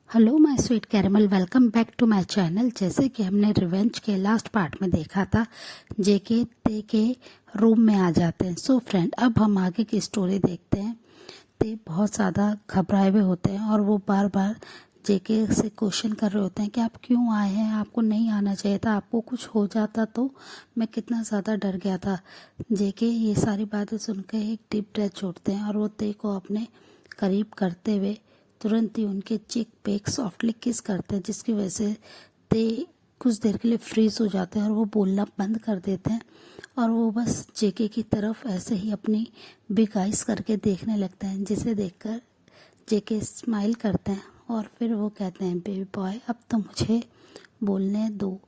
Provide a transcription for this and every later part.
Hello my sweet caramel, welcome back to my channel. जैसे कि हमने रिवेंज के लास्ट पार्ट में देखा था, जेके ते के रूम में आ जाते हैं। सो फ्रेंड, अब हम आगे की स्टोरी देखते हैं। ते बहुत ज़्यादा घबराए हुए होते हैं और वो बार बार जेके से क्वेश्चन कर रहे होते हैं कि आप क्यों आए हैं, आपको नहीं आना चाहिए था, आपको कुछ हो जाता तो। मैं कितना ज़्यादा डर गया था। जेके ये सारी बातें सुनकर एक डीप ब्रेथ छोड़ते हैं और वो ते को अपने करीब करते हुए तुरंत ही उनके चिक पे एक सॉफ्टली किस करते हैं, जिसकी वजह से ते कुछ देर के लिए फ्रीज हो जाते हैं और वो बोलना बंद कर देते हैं। और वो बस जेके की तरफ ऐसे ही अपनी बिग आइज करके देखने लगते हैं, जिसे देखकर जेके स्माइल करते हैं और फिर वो कहते हैं, बेबी बॉय अब तो मुझे बोलने दो।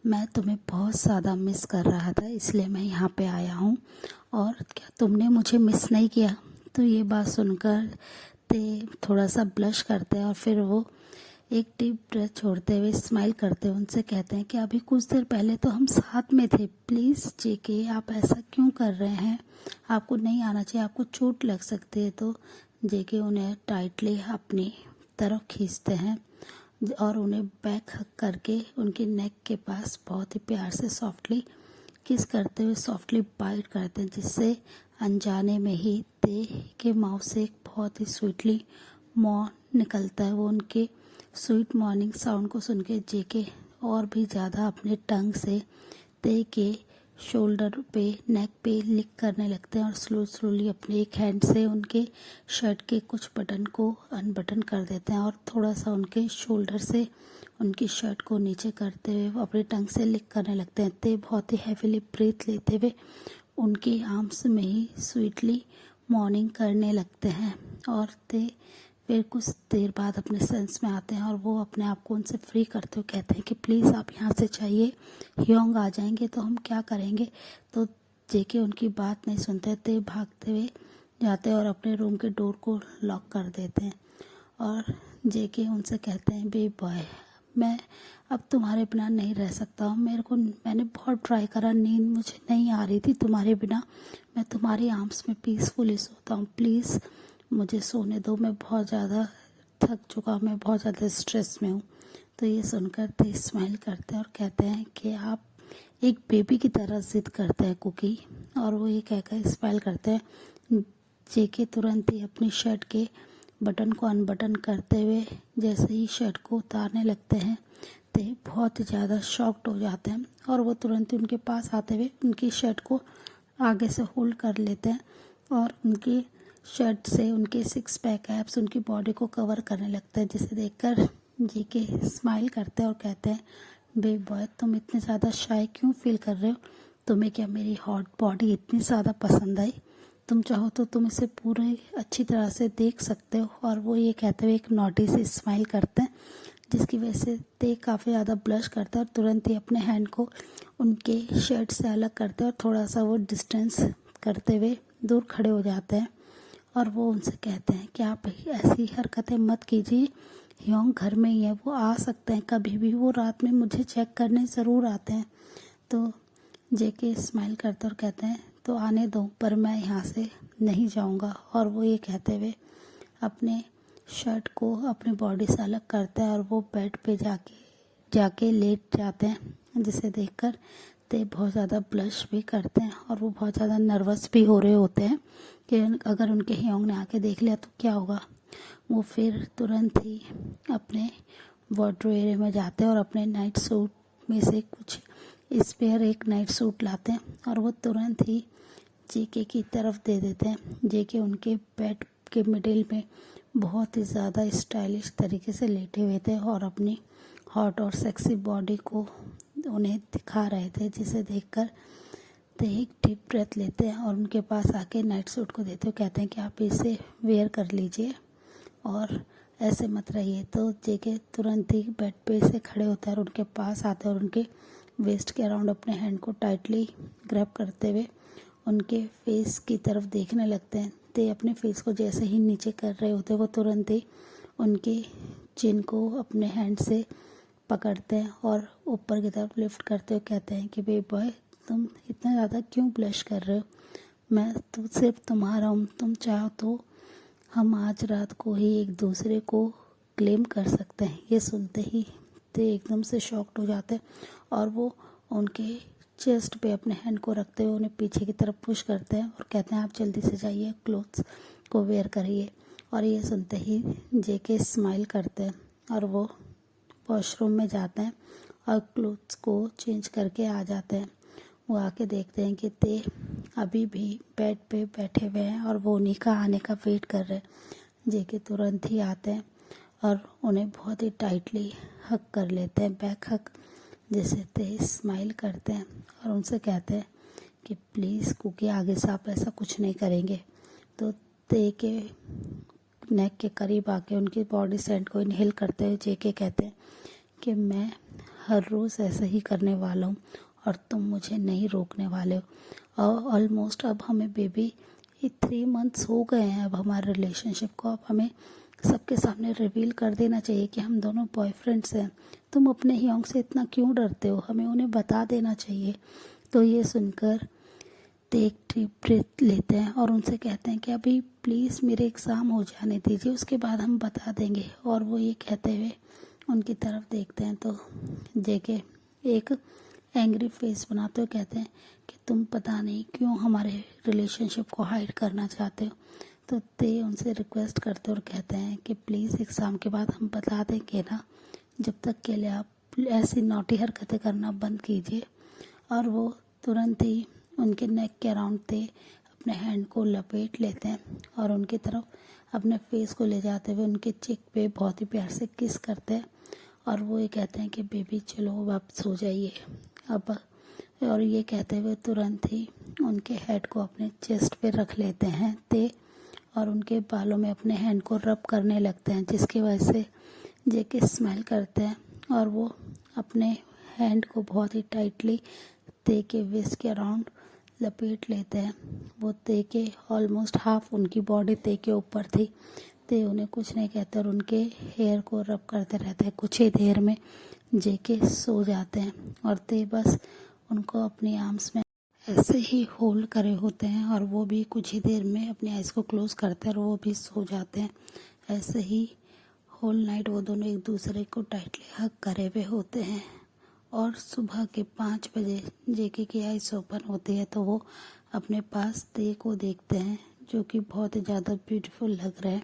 मैं तुम्हें बहुत ज़्यादा मिस कर रहा था, इसलिए मैं यहाँ पे आया हूँ। और क्या तुमने मुझे मिस नहीं किया? तो ये बात सुनकर ते थोड़ा सा ब्लश करते हैं और फिर वो एक डीप ब्रेथ छोड़ते हुए स्माइल करते हुए उनसे कहते हैं कि अभी कुछ देर पहले तो हम साथ में थे। प्लीज़ जेके, आप ऐसा क्यों कर रहे हैं? आपको नहीं आना चाहिए, आपको चोट लग सकती है। तो जेके उन्हें टाइटली अपनी तरफ खींचते हैं और उन्हें बैक हक करके उनके नेक के पास बहुत ही प्यार से सॉफ्टली किस करते हुए सॉफ्टली बाइट करते हैं, जिससे अनजाने में ही ते के माउथ से एक बहुत ही स्वीटली मॉर्न निकलता है। वो उनके स्वीट मॉर्निंग साउंड को सुन के जेके और भी ज़्यादा अपने टंग से ते के शोल्डर पे, नेक पे लिक करने लगते हैं और स्लोली अपने एक हैंड से उनके शर्ट के कुछ बटन को अनबटन कर देते हैं और थोड़ा सा उनके शोल्डर से उनकी शर्ट को नीचे करते हुए वो अपने टंग से लिक करने लगते हैं। ते बहुत ही हैवीली ब्रीथ लेते हुए उनके आर्म्स में ही स्वीटली मॉर्निंग करने लगते हैं और ते फिर कुछ देर बाद अपने सेंस में आते हैं और वो अपने आप को उनसे फ्री करते हुए कहते हैं कि प्लीज़ आप यहाँ से जाइए, ह्योंग आ जाएंगे तो हम क्या करेंगे। तो जेके उनकी बात नहीं सुनते थे, भागते हुए जाते हैं और अपने रूम के डोर को लॉक कर देते हैं। और जेके उनसे कहते हैं, बेबी बॉय मैं अब तुम्हारे बिना नहीं रह सकता हूँ। मैंने बहुत ट्राई करा, नींद मुझे नहीं आ रही थी तुम्हारे बिना। मैं तुम्हारी आर्म्स में पीसफुली सोता हूँ, प्लीज़ मुझे सोने दो। मैं बहुत ज़्यादा थक चुका हूँ, मैं बहुत ज़्यादा स्ट्रेस में हूँ। तो ये सुनकर ते स्माइल करते हैं और कहते हैं कि आप एक बेबी की तरह जिद करते हैं कुकी। और वो ये कहकर स्माइल करते हैं। जेके तुरंत ही अपनी शर्ट के बटन को अनबटन करते हुए जैसे ही शर्ट को उतारने लगते हैं, ते बहुत ही ज़्यादा शॉक्ड हो जाते हैं और वो तुरंत ही उनके पास आते हुए उनकी शर्ट को आगे से होल्ड कर लेते हैं और उनकी शर्ट से उनके सिक्स पैक एब्स उनकी बॉडी को कवर करने लगते हैं, जिसे देखकर जेके स्माइल करते हैं और कहते हैं, बेबी बॉय तुम इतने ज़्यादा शाय क्यों फील कर रहे हो? तुम्हें क्या मेरी हॉट बॉडी इतनी ज़्यादा पसंद आई? तुम चाहो तो तुम इसे पूरे अच्छी तरह से देख सकते हो। और वो ये कहते हुए एक नॉटी से स्माइल करते हैं, जिसकी वजह से ते काफ़ी ज़्यादा ब्लश करते हैं और तुरंत ही अपने हैंड को उनके शर्ट से अलग करते हैं और थोड़ा सा वो डिस्टेंस करते हुए दूर खड़े हो जाते हैं। और वो उनसे कहते हैं कि आप ऐसी हरकतें मत कीजिए, ह्योंग घर में ही है, वो आ सकते हैं कभी भी, वो रात में मुझे चेक करने ज़रूर आते हैं। तो जेके स्माइल करते और कहते हैं, तो आने दो, पर मैं यहाँ से नहीं जाऊँगा। और वो ये कहते हुए अपने शर्ट को अपनी बॉडी से अलग करता है और वो बेड पे जाके लेट जाते हैं, जिसे देखकर ते बहुत ज़्यादा ब्लश भी करते हैं और वो बहुत ज़्यादा नर्वस भी हो रहे होते हैं कि अगर उनके ह्योंग ने आके देख लिया तो क्या होगा। वो फिर तुरंत ही अपने वार्डरोब एरिया में जाते हैं और अपने नाइट सूट में से कुछ स्पेयर एक नाइट सूट लाते हैं और वो तुरंत ही जेके की तरफ दे देते हैं। जेके उनके बेड के मिडिल में बहुत ही ज़्यादा स्टाइलिश तरीके से लेटे हुए थे और अपनी हॉट और सेक्सी बॉडी को उन्हें दिखा रहे थे, जिसे देखकर ते एक डीप ब्रेथ लेते हैं और उनके पास आके नाइट सूट को देते हुए कहते हैं कि आप इसे वेयर कर लीजिए और ऐसे मत रहिए। तो जेके तुरंत ही बेड पे से खड़े होते हैं और उनके पास आते हैं और उनके वेस्ट के अराउंड अपने हैंड को टाइटली ग्रैब करते हुए उनके फेस की तरफ देखने लगते हैं। ते अपने फेस को जैसे ही नीचे कर रहे होते वो तुरंत ही उनके चिन को अपने हैंड से पकड़ते हैं और ऊपर की तरफ लिफ्ट करते हुए कहते हैं कि बेबी बॉय तुम इतना ज़्यादा क्यों ब्लश कर रहे हो? मैं तो सिर्फ तुम्हारा हूँ, तुम चाहो तो हम आज रात को ही एक दूसरे को क्लेम कर सकते हैं। ये सुनते ही ते एकदम से शॉक्ड हो जाते हैं और वो उनके चेस्ट पे अपने हैंड को रखते हुए उन्हें पीछे की तरफ पुश करते हैं और कहते हैं आप जल्दी से जाइए, क्लोथ्स को वेयर करिए। और ये सुनते ही जेके स्माइल करते हैं और वो वॉशरूम में जाते हैं और क्लोथ्स को चेंज करके आ जाते हैं। वो आके देखते हैं कि ते अभी भी बेड पे बैठे हुए हैं और वो उन्हीं का आने का वेट कर रहे हैं। जेके तुरंत ही आते हैं और उन्हें बहुत ही टाइटली हग कर लेते हैं, बैक हग, जैसे ते स्माइल करते हैं और उनसे कहते हैं कि प्लीज़ कुकी आगे से आप ऐसा कुछ नहीं करेंगे। तो ते के नेक के करीब आके उनकी बॉडी सेंट को इनहेल करते हुए जेके कहते हैं कि मैं हर रोज़ ऐसा ही करने वाला हूँ और तुम मुझे नहीं रोकने वाले हो। और ऑलमोस्ट अब हमें बेबी 3 मंथ्स हो गए हैं अब हमारे रिलेशनशिप को। अब हमें सबके सामने रिवील कर देना चाहिए कि हम दोनों बॉयफ्रेंड्स हैं। तुम अपने ह्योंग से इतना क्यों डरते हो, हमें उन्हें बता देना चाहिए। तो ये सुनकर ते एक डीप ब्रेथ लेते हैं और उनसे कहते हैं कि अभी प्लीज़ मेरे एग्ज़ाम हो जाने दीजिए, उसके बाद हम बता देंगे। और वो ये कहते हुए उनकी तरफ देखते हैं तो जेके एक एंग्री फेस बनाते हुए कहते हैं कि तुम पता नहीं क्यों हमारे रिलेशनशिप को हाइड करना चाहते हो। तो ते उनसे रिक्वेस्ट करते और कहते हैं कि प्लीज़ एग्ज़ाम के बाद हम बता देंगे ना, जब तक के लिए आप ऐसी नॉटी हरकतें करना बंद कीजिए। और वो तुरंत ही उनके नेक के अराउंड थे अपने हैंड को लपेट लेते हैं और उनकी तरफ अपने फेस को ले जाते हुए उनके चिक पे बहुत ही प्यार से किस करते हैं। और वो ये कहते हैं कि बेबी चलो अब आप सो जाइए अब। और ये कहते हुए तुरंत ही उनके हेड को अपने चेस्ट पे रख लेते हैं ते और उनके बालों में अपने हैंड को रब करने लगते हैं, जिसकी वजह से जेके स्माइल करते हैं और वो अपने हैंड को बहुत ही टाइटली ते के वेस्ट के अराउंड लपेट लेते हैं। वो ते के ऑलमोस्ट हाफ उनकी बॉडी ते के ऊपर थी। ते उन्हें कुछ नहीं कहते और उनके हेयर को रब करते रहते हैं। कुछ ही देर में जेके सो जाते हैं और ते बस उनको अपनी आर्म्स में ऐसे ही होल्ड करे होते हैं और वो भी कुछ ही देर में अपनी आइज़ को क्लोज़ करते हैं और वो भी सो जाते हैं। ऐसे ही होल नाइट वो दोनों एक दूसरे को टाइटली हग करे हुए होते हैं। और सुबह के 5 बजे जेके की आइज़ ओपन होती है तो वो अपने पास ते को देखते हैं जो कि बहुत ही ज़्यादा ब्यूटीफुल लग रहा है।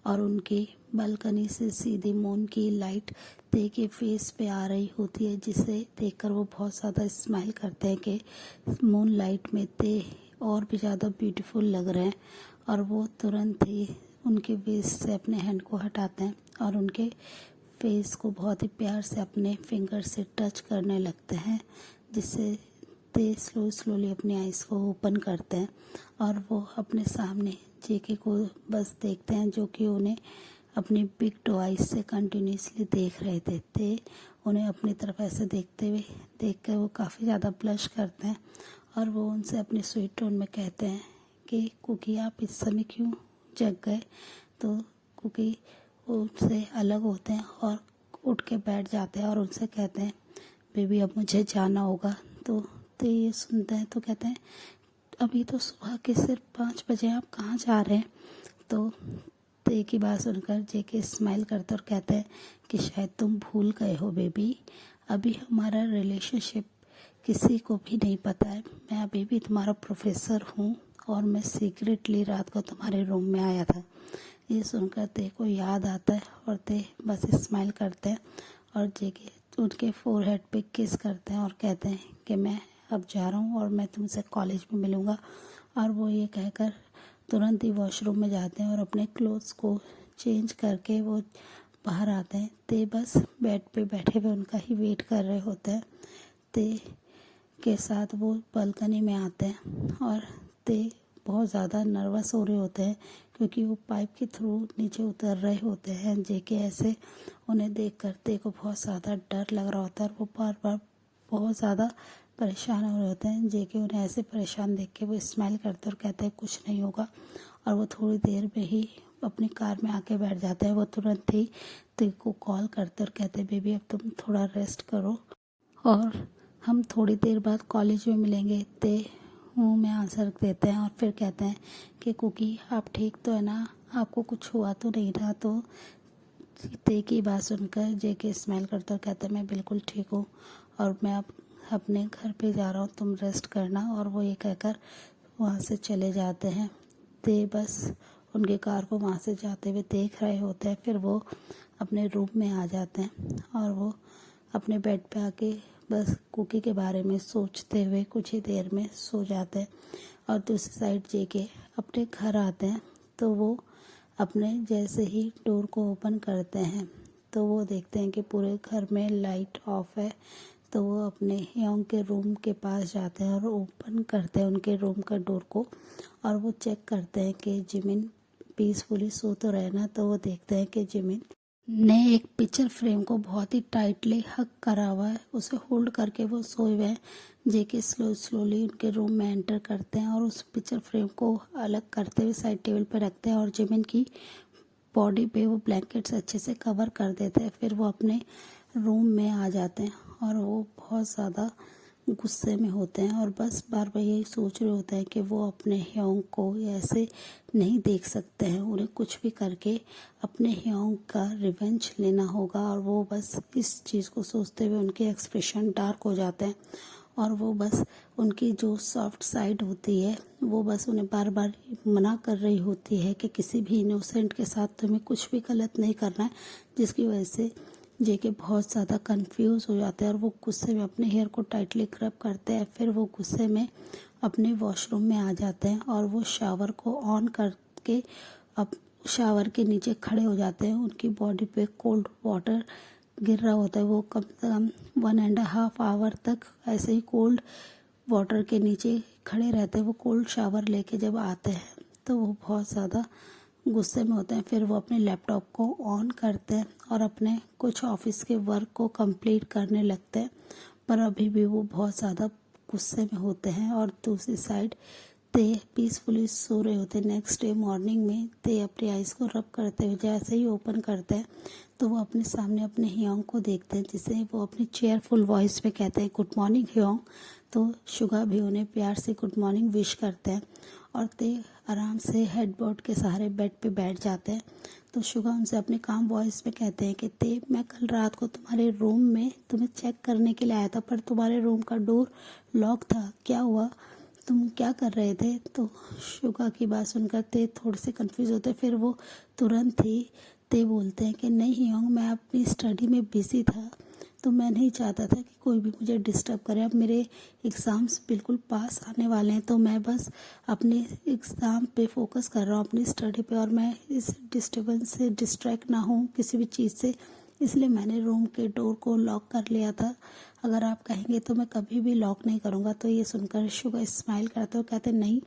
और उनकी बालकनी से सीधी मून की लाइट ते के फेस पे आ रही होती है, जिसे देखकर वो बहुत ज़्यादा स्माइल करते हैं कि मून लाइट में ते और भी ज़्यादा ब्यूटीफुल लग रहे हैं। और वो तुरंत ही उनके वेस्ट से अपने हैंड को हटाते हैं और उनके फेस को बहुत ही प्यार से अपने फिंगर से टच करने लगते हैं, जिससे ते स्लोली अपनी आइज़ को ओपन करते हैं और वो अपने सामने जेके को बस देखते हैं, जो कि उन्हें अपनी बिग टो आइज़ से कंटिन्यूसली देख रहे थे। ते उन्हें अपनी तरफ ऐसे देखते हुए देख कर वो काफ़ी ज़्यादा ब्लश करते हैं और वो उनसे अपने स्वीट टोन में कहते हैं कि कुकी आप इस समय क्यों जग गए। तो कुकी उनसे अलग होते हैं और उठ के बैठ जाते हैं और उनसे कहते हैं बेबी अब मुझे जाना होगा। तो ये सुनते हैं तो कहते हैं अभी तो सुबह के सिर्फ 5 बजे, आप कहाँ जा रहे हैं। तो ते की बात सुनकर जेके स्माइल करते और कहते हैं कि शायद तुम भूल गए हो बेबी, अभी हमारा रिलेशनशिप किसी को भी नहीं पता है। मैं अभी भी तुम्हारा प्रोफेसर हूँ और मैं सीक्रेटली रात को तुम्हारे रूम में आया था। ये सुनकर ते को याद आता है और ते बस स्माइल करते हैं और जेके उनके फोरहेड पे किस करते हैं और कहते हैं कि मैं अब जा रहा हूँ और मैं तुमसे कॉलेज में मिलूँगा। और वो ये कहकर तुरंत ही वॉशरूम में जाते हैं और अपने क्लोथ्स को चेंज करके वो बाहर आते हैं। ते बस बेड पे बैठे हुए उनका ही वेट कर रहे होते हैं। ते के साथ वो बालकनी में आते हैं और ते बहुत ज़्यादा नर्वस हो रहे होते हैं क्योंकि वो पाइप के थ्रू नीचे उतर रहे होते हैं। जेके ऐसे उन्हें देख कर ते को बहुत ज़्यादा डर लग रहा होता है और वो बार बार बहुत ज़्यादा परेशान हो रहे होते हैं। जेके उन्हें ऐसे परेशान देख के वो स्माइल करते और कहते हैं कुछ नहीं होगा। और वो थोड़ी देर में ही अपनी कार में आके बैठ जाते हैं। वो तुरंत ही ते को कॉल करते और कहते हैं बेबी अब तुम थोड़ा रेस्ट करो और हम थोड़ी देर बाद कॉलेज में मिलेंगे। ते मुँह में आंसर देते हैं और फिर कहते हैं कि कुकी आप ठीक तो है ना, आपको कुछ हुआ तो नहीं ना। तो ते की बात सुनकर जेके स्माइल करता और कहता है मैं बिल्कुल ठीक हूँ और मैं अब अपने घर पे जा रहा हूँ, तुम रेस्ट करना। और वो ये कहकर वहाँ से चले जाते हैं। ते बस उनके कार को वहाँ से जाते हुए देख रहे होते हैं। फिर वो अपने रूम में आ जाते हैं और वो अपने बेड पे आके बस कुकी के बारे में सोचते हुए कुछ ही देर में सो जाते हैं। और दूसरी साइड जेके अपने घर आते हैं तो वो अपने जैसे ही डोर को ओपन करते हैं तो वो देखते हैं कि पूरे घर में लाइट ऑफ है। तो वो अपने ह्योंग के रूम के पास जाते हैं और ओपन करते हैं उनके रूम का डोर को और वो चेक करते हैं कि जिमिन पीसफुली सो तो रहे ना। तो वो देखते हैं कि जिमिन ने एक पिक्चर फ्रेम को बहुत ही टाइटली हक करा हुआ है, उसे होल्ड करके वो सोए हुए हैं। जेके स्लोली उनके रूम में एंटर करते हैं और उस पिक्चर फ्रेम को अलग करते हुए साइड टेबल पर रखते हैं और जिमिन की बॉडी पे वो ब्लैंकेट से अच्छे से कवर कर देते हैं। फिर वो अपने रूम में आ जाते हैं और वो बहुत ज़्यादा गुस्से में होते हैं और बस बार बार यही सोच रहे होते हैं कि वो अपने ह्योंग को ऐसे नहीं देख सकते हैं, उन्हें कुछ भी करके अपने ह्योंग का रिवेंज लेना होगा। और वो बस इस चीज़ को सोचते हुए उनके एक्सप्रेशन डार्क हो जाते हैं और वो बस उनकी जो सॉफ्ट साइड होती है वो बस उन्हें बार बार मना कर रही होती है कि किसी भी इनोसेंट के साथ तुम्हें कुछ भी गलत नहीं करना है, जिसकी वजह से जेके बहुत ज़्यादा कंफ्यूज हो जाते हैं और वो गुस्से में अपने हेयर को टाइटली ग्रैब करते हैं। फिर वो गुस्से में अपने वॉशरूम में आ जाते हैं और वो शावर को ऑन करके अब शावर के नीचे खड़े हो जाते हैं। उनकी बॉडी पे कोल्ड वाटर गिर रहा होता है। वो कम से कम 1.5 आवर तक ऐसे ही कोल्ड वाटर के नीचे खड़े रहते हैं। वो कोल्ड शावर लेके जब आते हैं तो वो बहुत ज़्यादा गुस्से में होते हैं। फिर वो अपने लैपटॉप को ऑन करते हैं और अपने कुछ ऑफिस के वर्क को कंप्लीट करने लगते हैं, पर अभी भी वो बहुत ज़्यादा गुस्से में होते हैं। और दूसरी साइड ते पीसफुली सो रहे होते हैं। नेक्स्ट डे मॉर्निंग में ते अपनी आइज़ को रब करते हुए जैसे ही ओपन करते हैं तो वो अपने सामने अपने ह्योंग को देखते हैं, जिसे वो अपनी चेयरफुल वॉइस में कहते हैं गुड मॉर्निंग ह्योंग। तो शुगा भी उन्हें प्यार से गुड मॉर्निंग विश करते हैं और ते आराम से हेडबोर्ड के सहारे बेड पे बैठ जाते हैं। तो शुगा उनसे अपने काम वॉइस में कहते हैं कि ते मैं कल रात को तुम्हारे रूम में तुम्हें चेक करने के लिए आया था, पर तुम्हारे रूम का डोर लॉक था, क्या हुआ, तुम क्या कर रहे थे? तो शुगा की बात सुनकर ते थोड़े से कंफ्यूज होते। फिर वो तुरंत ही ते बोलते हैं कि नहीं ह्योंग, मैं अपनी स्टडी में बिजी था, तो मैं नहीं चाहता था कि कोई भी मुझे डिस्टर्ब करे। अब मेरे एग्ज़ाम्स बिल्कुल पास आने वाले हैं तो मैं बस अपने एग्ज़ाम पे फोकस कर रहा हूँ, अपनी स्टडी पे, और मैं इस डिस्टर्बेंस से डिस्ट्रैक्ट ना हूँ किसी भी चीज़ से, इसलिए मैंने रूम के डोर को लॉक कर लिया था। अगर आप कहेंगे तो मैं कभी भी लॉक नहीं करूँगा। तो ये सुनकर शुगर स्माइल करते हो कहते नहीं,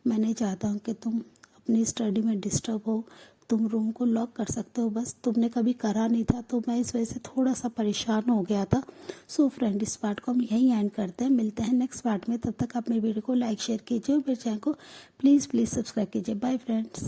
मैं नहीं चाहता हूँ कि तुम अपनी स्टडी में डिस्टर्ब हो, तुम रूम को लॉक कर सकते हो, बस तुमने कभी करा नहीं था तो मैं इस वजह से थोड़ा सा परेशान हो गया था। सो फ्रेंड, इस पार्ट को हम यहीं एंड करते हैं, मिलते हैं नेक्स्ट पार्ट में। तब तक आप मेरी वीडियो को लाइक शेयर कीजिए और मेरे चैनल को प्लीज़ सब्सक्राइब कीजिए। Bye friends.